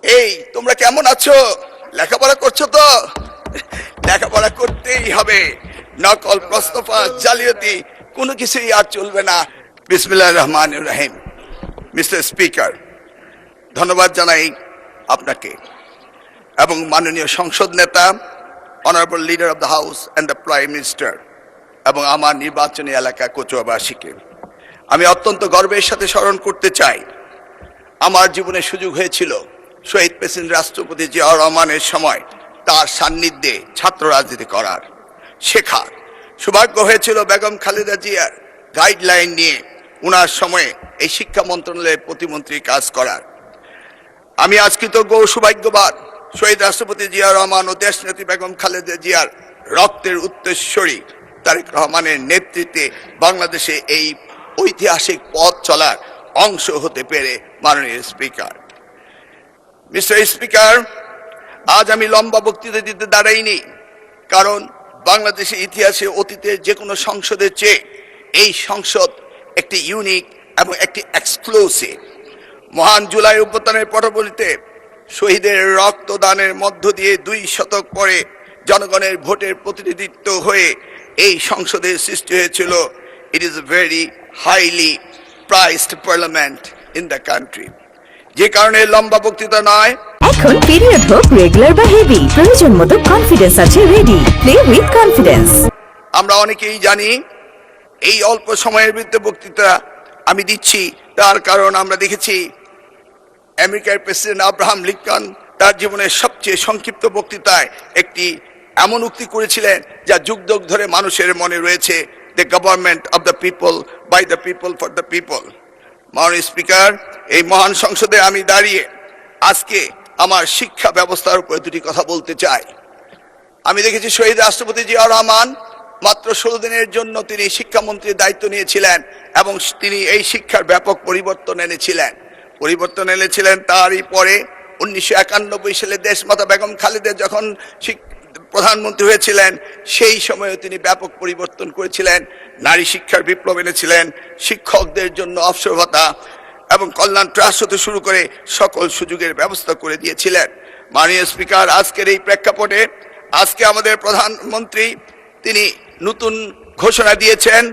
এই তোমরা কেমন আছো? লেখাপড়া করছো তো? লেখাপড়া করতেই হবে। নকল, প্রশ্নফাঁস, জালিয়াতি কোনো কিছুই আর চলবে না। বিসমিল্লাহির রহমানির রহিম। মিস্টার স্পিকার, ধন্যবাদ জানাই আপনাকে এবং মাননীয় সংসদ নেতা, honourable leader of the house and the prime minister এবং আমার নির্বাচনী এলাকা কচুয়াবাসীকে আমি অত্যন্ত গর্বের সাথে স্মরণ করতে চাই। আমার জীবনে সুযোগ হয়েছিল শহীদ প্রেসিডেন্ট রাষ্ট্রপতি জিয়াউর রহমানের সময় তার সান্নিধ্যে ছাত্র রাজনীতি করার, শেখার সৌভাগ্য হয়েছিল বেগম খালেদা জিয়ার গাইডলাইন নিয়ে উনার সময়ে এই শিক্ষা মন্ত্রণালয়ের প্রতিমন্ত্রী কাজ করার। আমি আজ কৃতজ্ঞ ও সৌভাগ্যবান শহীদ রাষ্ট্রপতি জিয়াউর রহমান ও দেশনেত্রী বেগম খালেদা জিয়ার রক্তের উত্তরসূরি তারেক রহমানের নেতৃত্বে বাংলাদেশে এই ঐতিহাসিক পথ চলার অংশ হতে পেরে। মাননীয় স্পিকার, মিস্টার স্পিকার, আজ আমি লম্বা বক্তৃতা দিতে দাঁড়াইনি, কারণ বাংলাদেশের ইতিহাসে অতীতের যে কোনো সংসদের চেয়ে এই সংসদ একটি ইউনিক এবং একটি এক্সক্লুসিভ। মহান জুলাই অভ্যুত্থানের পটভূমিতে শহীদের রক্তদানের মধ্য দিয়ে 2 শতক পরে জনগণের ভোটের প্রতিনিধিত্ব হয়ে এই সংসদের সৃষ্টি হয়েছিল। It is a very highly priced parliament in the country. যে কারণে লম্বা বক্তৃতা নয়। এখন পিরিয়ড হোক রেগুলার বা হেভি, প্রয়োজন মতো কনফিডেন্স আছে রেডি। Play with confidence. আমরা অনেকেই জানি এই অল্প সময়ের ভিতরে বক্তৃতা আমি দিচ্ছি, তার কারণ আমরা দেখেছি আমেরিকার প্রেসিডেন্ট আব্রাহাম লিঙ্কন তার জীবনের সবচেয়ে সংক্ষিপ্ত বক্তৃতায় একটি এমন উক্তি করেছিলেন যা যুগ যুগ ধরে মানুষের মনে রয়েছে, the government of the people, by the people, for the people. মাননীয় স্পিকার, এই মহান সংসদে আমি দাঁড়িয়ে আজকে আমার শিক্ষা ব্যবস্থার উপরে 2টি কথা বলতে চাই। আমি দেখেছি শহীদ রাষ্ট্রপতি জিয়াউর রহমান মাত্র 16 দিনের জন্য তিনি শিক্ষামন্ত্রীর দায়িত্ব নিয়েছিলেন এবং তিনি এই শিক্ষার ব্যাপক পরিবর্তন এনেছিলেন। তারই পরে 1991 সালে দেশমাতা বেগম খালেদা যখন প্রধানমন্ত্রী হয়েছিলেন, সেই সময়ে তিনি ব্যাপক পরিবর্তন করেছিলেন। নারী শিক্ষার বিপ্লব এনেছিলেন, শিক্ষকদের জন্য অবসর ভাতা এবং কল্যাণ ট্রাস্ট হতে শুরু করে সকল সুযোগের ব্যবস্থা করে দিয়েছিলেন। মাননীয় স্পিকার, আজকের এই প্রেক্ষাপটে আজকে আমাদের প্রধানমন্ত্রী তিনি নতুন ঘোষণা দিয়েছেন,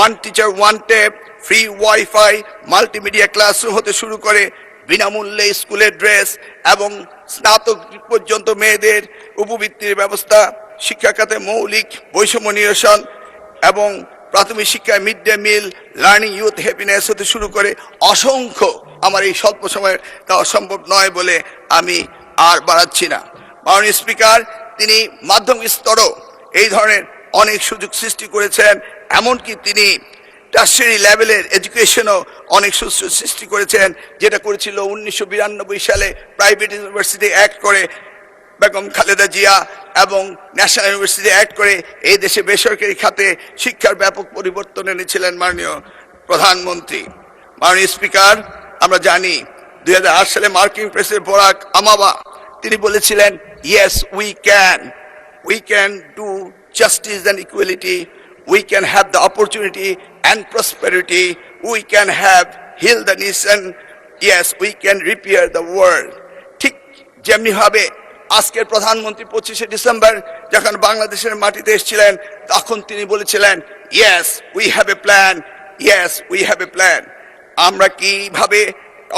1 teacher 1 tab, free wifi, multimedia classroom হতে শুরু করে বিনামূল্যে স্কুলের ড্রেস এবং স্নাতক পর্যন্ত মেয়েদের উপবৃত্তির ব্যবস্থা, শিক্ষা খাতে মৌলিক বৈষম্য নিরসন এবং প্রাথমিক শিক্ষায় mid day meal, learning youth happiness হতে শুরু করে অসংখ্য, আমার এই স্বল্প সময়ে তা সম্ভব নয় বলে আমি আর বাড়াচ্ছি না। মাননীয় স্পিকার, তিনি মাধ্যমিক স্তরও এই ধরনের অনেক সুযোগ সৃষ্টি করেছেন, এমনকি তিনি টার্সিয়ারি লেভেলের এডুকেশনও অনেক সুযোগ সৃষ্টি করেছেন, যেটা করেছিল 1992 সালে প্রাইভেট ইউনিভার্সিটি অ্যাক্ট করে বেগম খালেদা জিয়া এবং ন্যাশনাল ইউনিভার্সিটি অ্যাক্ট করে এই দেশে বেসরকারি খাতে শিক্ষার ব্যাপক পরিবর্তন এনেছিলেন মাননীয় প্রধানমন্ত্রী। মাননীয় স্পিকার, আমরা জানি 2008 সালে মার্কিন প্রেসিডেন্ট বারাক ওবামা তিনি বলেছিলেন, yes we can do justice and equality, we can have the opportunity and prosperity, we can have heal the nation, yes, we can repair the world. ঠিক যেমনি ভাবে আজকের প্রধানমন্ত্রী 25শে ডিসেম্বর যখন বাংলাদেশের মাটিতে এসেছিলেন, তখন তিনি বলেছিলেন, yes, we have a plan, yes, we have a plan. আমরা কিভাবে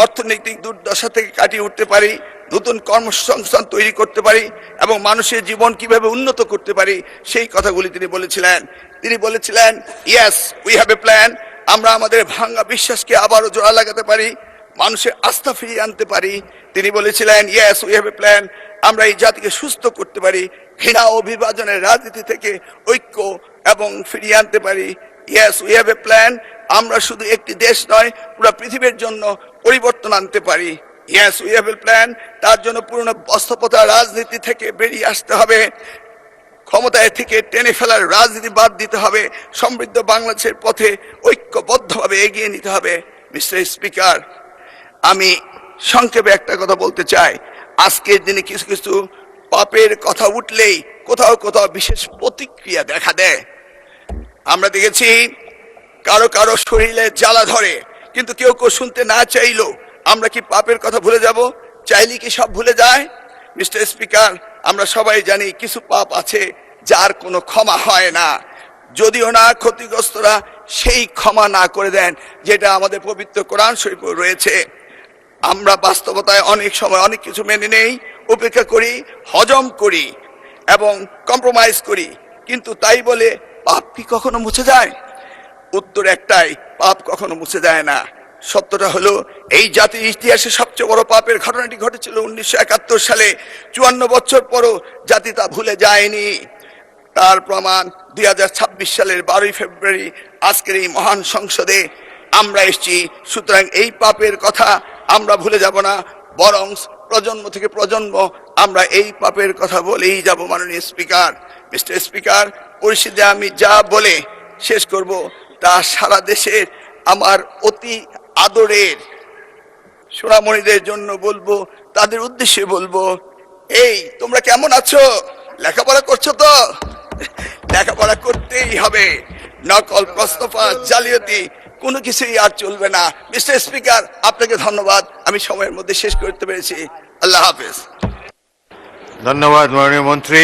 অর্থনৈতিক দুর্দশা থেকে কাটিয়ে উঠতে পারি, নতুন কর্মসংস্থান তৈরি করতে পারি এবং মানুষের জীবন কিভাবে উন্নত করতে পারি, সেই কথাগুলি তিনি বলেছিলেন, yes we have a plan. আমরা আমাদের ভাঙা বিশ্বাসকে আবারও জোড়া লাগাতে পারি, মানুষের আস্থা ফিরিয়ে আনতে পারি। তিনি বলেছিলেন, yes we have a plan. আমরা এই জাতিকে সুস্থ করতে পারি, ঘৃণা ও বিভাজনের রাজনীতি থেকে ঐক্য এবং ফিরিয়ে আনতে পারি। Yes we have a plan. আমরা শুধু একটি দেশ নয়, পুরো পৃথিবীর জন্য পরিবর্তন আনতে পারি। Yes we have a plan. তার জন্য পুরনো বস্ত্রপ্রথা রাজনীতি থেকে বেরিয়ে আসতে হবে, ক্ষমতায় থেকে টেনে ফেলার রাজনীতি বাদ দিতে হবে, সমৃদ্ধ বাংলাদেশের পথে ঐক্যবদ্ধভাবে এগিয়ে নিতে হবে। মিস্টার স্পিকার, আমি সংক্ষেপে একটা কথা বলতে চাই। আজকের দিনে কিছু কিছু পাপের কথা উঠলেই কোথাও কোথাও বিশেষ প্রতিক্রিয়া দেখা দেয়। আমরা দেখেছি কারো কারো শরীরে জ্বালা ধরে, কিন্তু কেউ কেউ শুনতে না চাইলেও আমরা কি পাপের কথা ভুলে যাব? চাইলে কি সব ভুলে যায়? মিস্টার স্পিকার, আমরা সবাই জানি কিছু পাপ আছে যার কোনো ক্ষমা হয় না, যদিও না ক্ষতিগ্রস্তরা সেই ক্ষমা না করে দেন যেটা আমাদের পবিত্র কোরআন শরীফে রয়েছে। আমরা বাস্তবতায় অনেক সময় অনেক কিছু মেনে নেই, উপেক্ষা করি, হজম করি এবং কম্প্রোমাইজ করি, কিন্তু তাই বলে পাপ কি কখনো মুছে যায়? উত্তর একটাই, পাপ কখনো মুছে যায় না। সত্যটা হলো এই জাতির ইতিহাসে সবচেয়ে বড় পাপের ঘটনাটি ঘটেছিল 1971 সালে। 54 বছর পরও জাতি তা ভুলে যায়নি। তার প্রমাণ 2026 সালের 12 ফেব্রুয়ারি আজকের এই মহান সংসদে আমরা এসেছি। সুতরাং এই পাপের কথা আমরা ভুলে যাব না, বরং প্রজন্ম থেকে প্রজন্ম আমরা এই পাপের কথা বলেই যাব। মাননীয় স্পিকার, মিস্টার স্পিকার, পরিস্থিতি আমি যা বলে শেষ করব তা সারা দেশের আমার অতি আদরের সোনামণিদের জন্য বলবো, তাদের উদ্দেশ্যে বলবো, এই তোমরা কেমন আছো? লেখাপড়া করছো তো? লেখাপড়া করতেই হবে। নকল, প্রশ্নফাঁস, জালিয়াতি কোনো কিছুই আর চলবে না। মিস্টার স্পিকার, আপনাকে ধন্যবাদ, আমি সময়ের মধ্যে শেষ করতে পেরেছি। আল্লাহ হাফেজ। ধন্যবাদ মাননীয় মন্ত্রী।